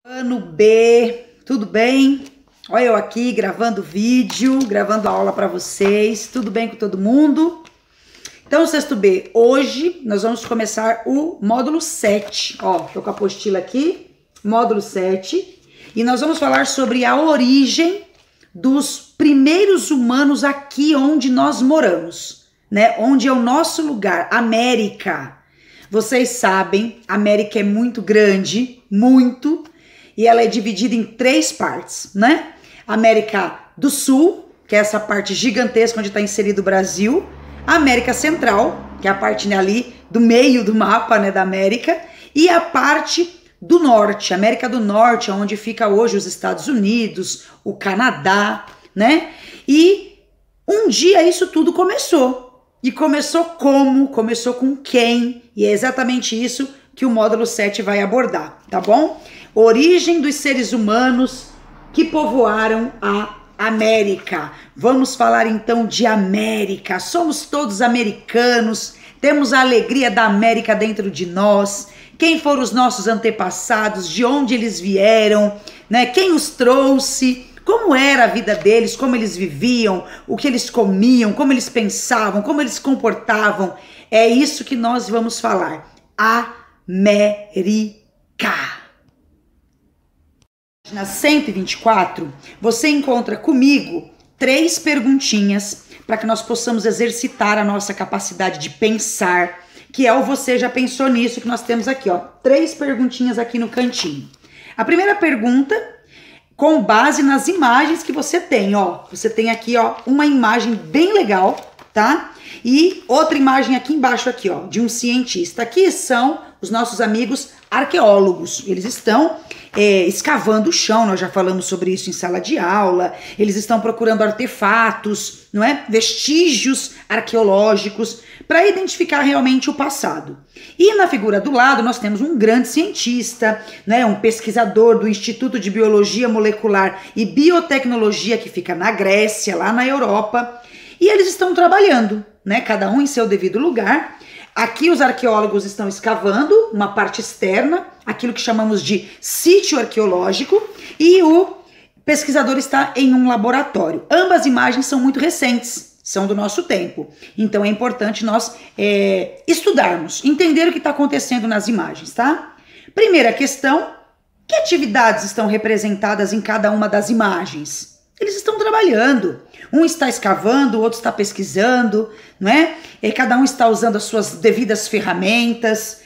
Ano B, tudo bem? Olha eu aqui gravando vídeo, gravando a aula para vocês. Tudo bem com todo mundo? Então, sexto B, hoje nós vamos começar o módulo 7. Ó, tô com a apostila aqui, módulo 7. E nós vamos falar sobre a origem dos primeiros humanos aqui onde nós moramos, né? Onde é o nosso lugar, América. Vocês sabem, a América é muito grande, muito, e ela é dividida em 3 partes, né? América do Sul, que é essa parte gigantesca onde está inserido o Brasil. A América Central, que é a parte, né, ali do meio do mapa, né, da América. E a parte do Norte, América do Norte, onde fica hoje os Estados Unidos, o Canadá, né? E um dia isso tudo começou. E começou como? Começou com quem? E é exatamente isso que o módulo 7 vai abordar, tá bom? Origem dos seres humanos que povoaram a América. Vamos falar então de América. Somos todos americanos, temos a alegria da América dentro de nós. Quem foram os nossos antepassados, de onde eles vieram, né? Quem os trouxe, como era a vida deles, como eles viviam, o que eles comiam, como eles pensavam, como eles se comportavam. É isso que nós vamos falar. América. Na 124, você encontra comigo 3 perguntinhas para que nós possamos exercitar a nossa capacidade de pensar, que é o Você Já Pensou Nisso, que nós temos aqui, ó. 3 perguntinhas aqui no cantinho. A primeira pergunta, com base nas imagens que você tem, ó. Você tem aqui, ó, uma imagem bem legal, tá? E outra imagem aqui embaixo, aqui, ó, de um cientista. Aqui são os nossos amigos arqueólogos. Eles estão escavando o chão, nós já falamos sobre isso em sala de aula. Eles estão procurando artefatos, não é? Vestígios arqueológicos para identificar realmente o passado. E na figura do lado nós temos um grande cientista, né? Um pesquisador do Instituto de Biologia Molecular e Biotecnologia que fica na Grécia, lá na Europa. E eles estão trabalhando, né? Cada um em seu devido lugar. Aqui os arqueólogos estão escavando uma parte externa, aquilo que chamamos de sítio arqueológico, e o pesquisador está em um laboratório. Ambas imagens são muito recentes, são do nosso tempo. Então é importante nós estudarmos, entender o que está acontecendo nas imagens, tá? Primeira questão, que atividades estão representadas em cada uma das imagens? Eles estão trabalhando. Um está escavando, o outro está pesquisando, não é? E cada um está usando as suas devidas ferramentas.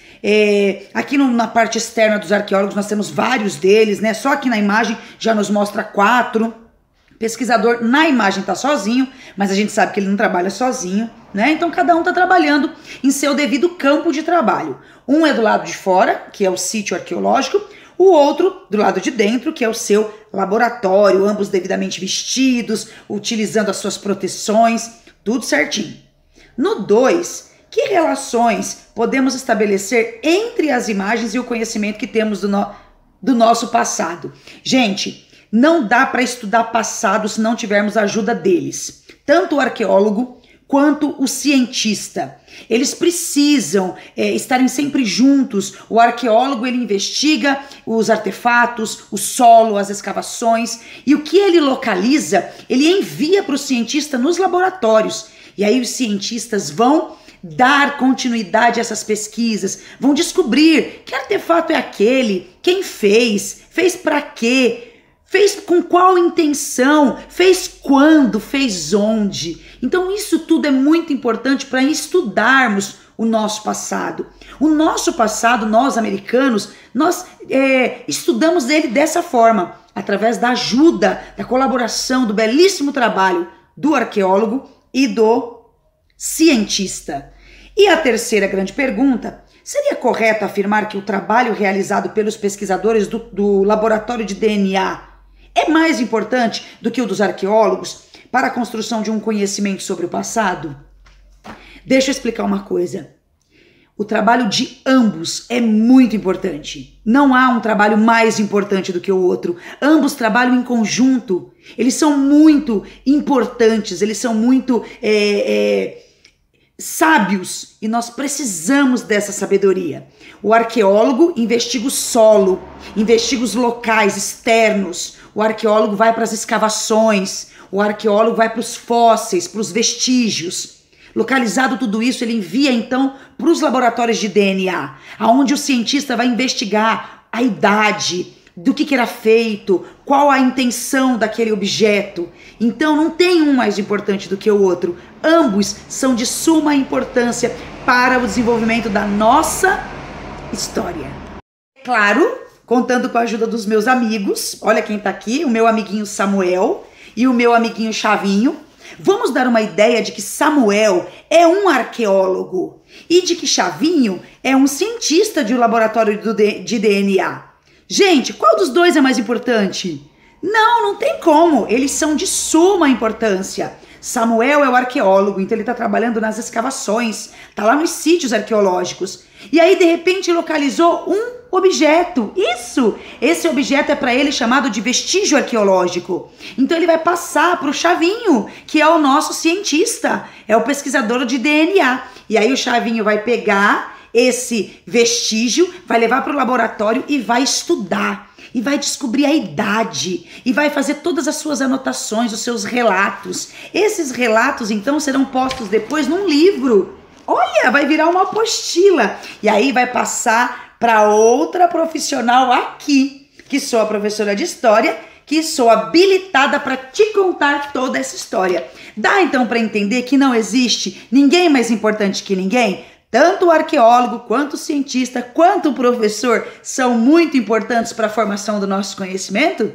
Aqui na parte externa dos arqueólogos nós temos vários deles, né? Só aqui na imagem já nos mostra 4. O pesquisador na imagem está sozinho, mas a gente sabe que ele não trabalha sozinho, né? Então cada um está trabalhando em seu devido campo de trabalho. Um é do lado de fora, que é o sítio arqueológico, o outro do lado de dentro, que é o seu laboratório, ambos devidamente vestidos, utilizando as suas proteções, tudo certinho. No 2, que relações podemos estabelecer entre as imagens e o conhecimento que temos do nosso passado? Gente, não dá para estudar passado se não tivermos a ajuda deles. Tanto o arqueólogo quanto o cientista. Eles precisam estarem sempre juntos. O arqueólogo, ele investiga os artefatos, o solo, as escavações, e o que ele localiza, ele envia para o cientista nos laboratórios. E aí os cientistas vão dar continuidade a essas pesquisas, vão descobrir que artefato é aquele, quem fez para quê, fez com qual intenção, fez quando, fez onde. Então isso tudo é muito importante para estudarmos o nosso passado. O nosso passado, nós americanos, nós estudamos ele dessa forma, através da ajuda, da colaboração, do belíssimo trabalho do arqueólogo e do cientista. E a terceira grande pergunta, seria correto afirmar que o trabalho realizado pelos pesquisadores do laboratório de DNA é mais importante do que o dos arqueólogos para a construção de um conhecimento sobre o passado? Deixa eu explicar uma coisa. O trabalho de ambos é muito importante. Não há um trabalho mais importante do que o outro. Ambos trabalham em conjunto. Eles são muito importantes, eles são muito sábios e nós precisamos dessa sabedoria. O arqueólogo investiga o solo, investiga os locais externos, o arqueólogo vai para as escavações, o arqueólogo vai para os fósseis, para os vestígios. Localizado tudo isso, ele envia então para os laboratórios de DNA, aonde o cientista vai investigar a idade, do que era feito, qual a intenção daquele objeto. Então não tem um mais importante do que o outro. Ambos são de suma importância para o desenvolvimento da nossa história. Claro, contando com a ajuda dos meus amigos. Olha quem tá aqui, o meu amiguinho Samuel e o meu amiguinho Chavinho. Vamos dar uma ideia de que Samuel é um arqueólogo e de que Chavinho é um cientista de um laboratório de DNA. Gente, qual dos dois é mais importante? Não tem como. Eles são de suma importância. Samuel é o arqueólogo, então ele está trabalhando nas escavações, está lá nos sítios arqueológicos. E aí, de repente, localizou um objeto. Isso! Esse objeto é para ele chamado de vestígio arqueológico. Então ele vai passar para o Chavinho, que é o nosso cientista, é o pesquisador de DNA. E aí o Chavinho vai pegar esse vestígio, vai levar para o laboratório e vai estudar. E vai descobrir a idade. E vai fazer todas as suas anotações, os seus relatos. Esses relatos, então, serão postos depois num livro. Olha, vai virar uma apostila. E aí vai passar para outra profissional aqui, que sou a professora de história, que sou habilitada para te contar toda essa história. Dá então para entender que não existe ninguém mais importante que ninguém? Tanto o arqueólogo, quanto o cientista, quanto o professor são muito importantes para a formação do nosso conhecimento?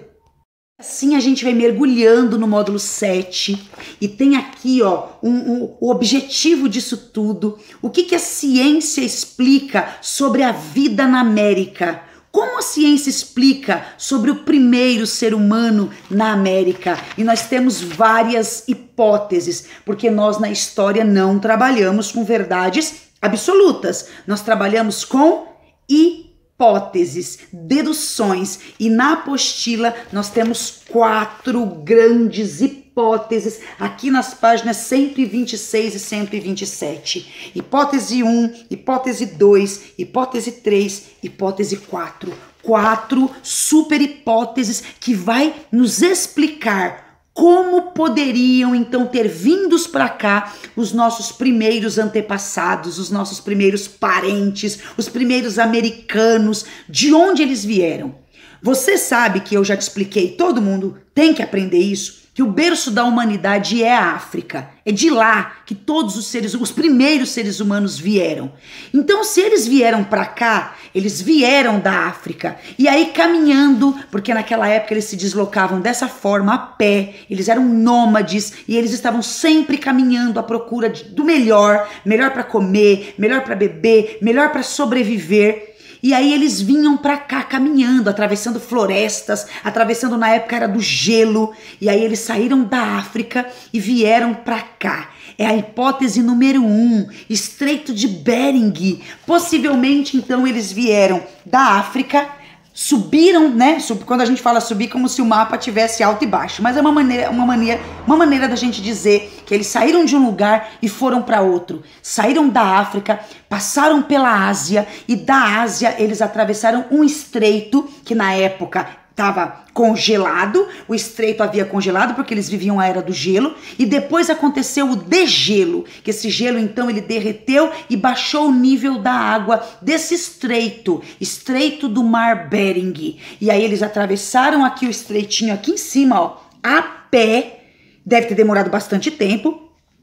Assim a gente vai mergulhando no módulo 7 e tem aqui o objetivo disso tudo. O que a ciência explica sobre a vida na América? Como a ciência explica sobre o primeiro ser humano na América? E nós temos várias hipóteses, porque nós na história não trabalhamos com verdades absolutas. Nós trabalhamos com hipóteses, deduções. E na apostila nós temos 4 grandes hipóteses aqui nas páginas 126 e 127. Hipótese 1, hipótese 2, hipótese 3, hipótese 4. 4 super hipóteses que vai nos explicar como poderiam então ter vindos para cá os nossos primeiros antepassados, os nossos primeiros parentes, os primeiros americanos, de onde eles vieram. Você sabe que eu já te expliquei, todo mundo tem que aprender isso, que o berço da humanidade é a África. É de lá que todos os primeiros seres humanos vieram. Então, se eles vieram para cá, eles vieram da África. E aí caminhando, porque naquela época eles se deslocavam dessa forma, a pé, eles eram nômades e eles estavam sempre caminhando à procura do melhor para comer, melhor para beber, melhor para sobreviver. E aí eles vinham para cá caminhando, atravessando florestas, atravessando na época era do gelo. E aí eles saíram da África e vieram para cá. É a hipótese número 1, Estreito de Bering. Possivelmente então eles vieram da África, subiram, né? Quando a gente fala subir, como se o mapa tivesse alto e baixo. Mas é uma maneira da gente dizer que eles saíram de um lugar e foram para outro. Saíram da África, passaram pela Ásia e da Ásia eles atravessaram um estreito que na época estava congelado, o estreito havia congelado porque eles viviam a era do gelo e depois aconteceu o degelo, que esse gelo então ele derreteu e baixou o nível da água desse estreito do Mar Bering. E aí eles atravessaram aqui o estreitinho aqui em cima, a pé. Deve ter demorado bastante tempo.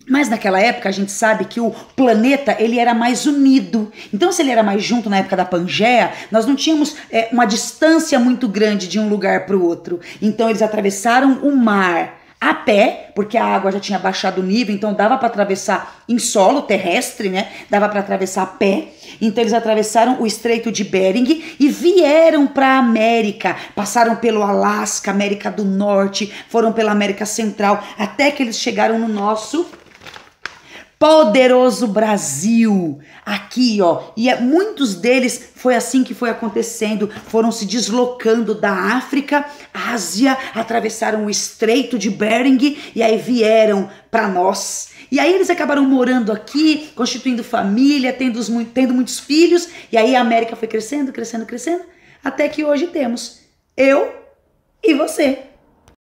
Mas naquela época a gente sabe que o planeta ele era mais unido. Então se ele era mais junto na época da Pangeia, nós não tínhamos uma distância muito grande de um lugar para o outro. Então eles atravessaram o mar a pé, porque a água já tinha baixado o nível, então dava para atravessar em solo terrestre, né? Dava para atravessar a pé. Então eles atravessaram o Estreito de Bering e vieram para a América. Passaram pelo Alasca, América do Norte, foram pela América Central, até que eles chegaram no nosso poderoso Brasil, aqui e muitos deles foi assim que foi acontecendo, foram se deslocando da África, Ásia, atravessaram o Estreito de Bering e aí vieram para nós. E aí eles acabaram morando aqui, constituindo família, tendo muitos filhos, e aí a América foi crescendo, crescendo, crescendo, até que hoje temos eu e você.